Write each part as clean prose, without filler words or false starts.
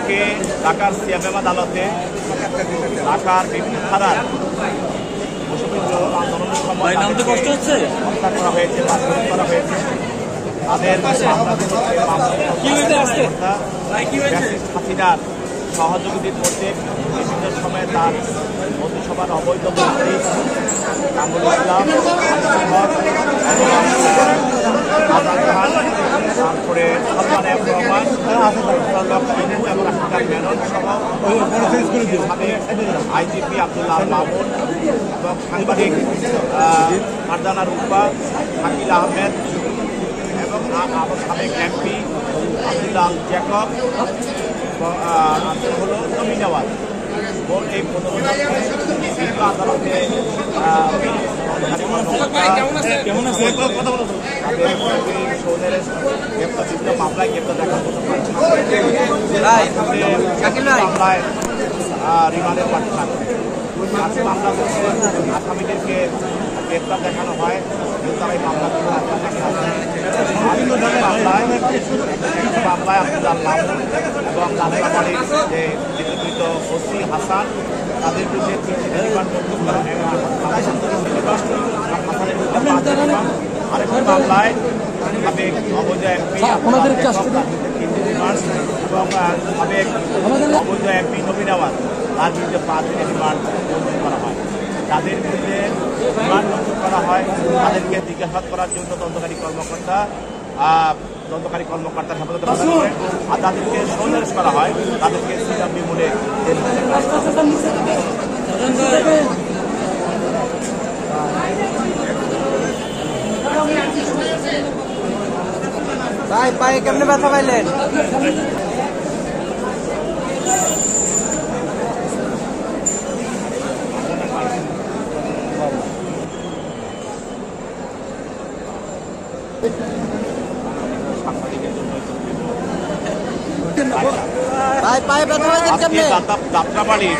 আজকে ঢাকার সিএমএম আদালতে ঢাকার বিভিন্ন ধারার আন্দোলনের সময় হত্যা করা হয়েছে বা শহীদ করা হয়েছে। তাদের হাসিনার সহযোগীদের মধ্যে বিভিন্ন সময়ে তার মন্ত্রিসভার অবৈধ মন্ত্রী কামরুল ইসলাম, তারপরে সলমান এফ রহমান এবং মেনন সহ আইজিপি আব্দুল্লাহ আল মামুন এবং সাংবাদিক ফারজানা রূপা, শাকিল আহমেদ এবং সাবেক এমপি আব্দুল্লাহ আল জ্যাকব হল নবী নওয়াজ। এই আদালতে মামলায় গ্রেপ্তার দেখার মতো মামলায় রিমান্ডের পাঠিয়ে থাকবে। আজকে মামলা করছে আসামিদেরকে গ্রেপ্তার দেখানো হয়, তারা এই মামলাগুলো মামলায় আব্দুল্লাহ মামুন এবং লালবাড়ির যে বিতর্কিত ওসি হাসান তাদের বিরুদ্ধে 3টি রিমান্ড মঞ্জুর করা আরেকটি মামলায় সাবেক অবৈধ এমপি 3টি রিমান্ড এবং সাবেক অবৈধ এমপি নবী নওয়াজ তার বিরুদ্ধে 5টি রিমান্ড মঞ্জুর করা হয়। তাদের বিরুদ্ধে রিমান্ড মঞ্জুর করা হয়, তাদেরকে জিজ্ঞাসাবাদ করার জন্য তদন্তকারী কর্মকর্তার হেফাজতে করে আর তাদেরকে সন্দেশ করা হয়, তাদেরকে সিআরপি মোড়ে ভাই পায়ে কেমনে ব্যথা পাইলেন? পায়ে ব্যথা পাইলেন কেমনে? যাত্রাবাড়ির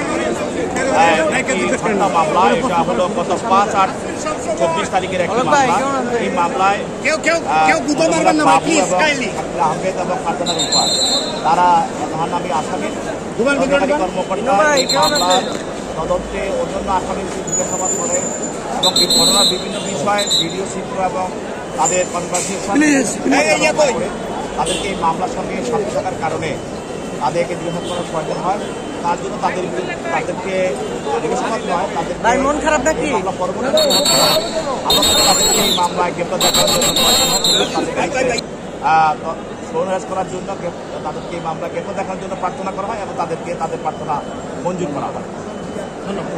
মামলা, এটা হলো গত 5-8-24 তারিখের একটি মামলা। এই মামলায় আহমেদ এবং ফারজানা রূপা তারা মহানামী আসামি কর্মকর্তা মামলার তদন্তে অন্যান্য আসামির জিজ্ঞাসাবাদ করে এবং এই ঘটনার বিভিন্ন বিষয় ভিডিও চিত্র এবং তাদের কনভারসেশন তাদেরকে এই মামলার সঙ্গে সাথে থাকার কারণে তাদেরকে জিজ্ঞাসা করার প্রয়োজন হয়। তার জন্য তাদেরকে জিজ্ঞাসাবাদ নয়, তাদের মন খারাপ নাকি পরবর্তী তাদেরকে এই মামলায় গ্রেপ্তার দেখার জন্য সৌরাজ করার জন্য তাদেরকে এই মামলা গ্রেপ্তার দেখার জন্য প্রার্থনা করা হয় এবং তাদেরকে তাদের প্রার্থনা মঞ্জুর করা হয়। ধন্যবাদ।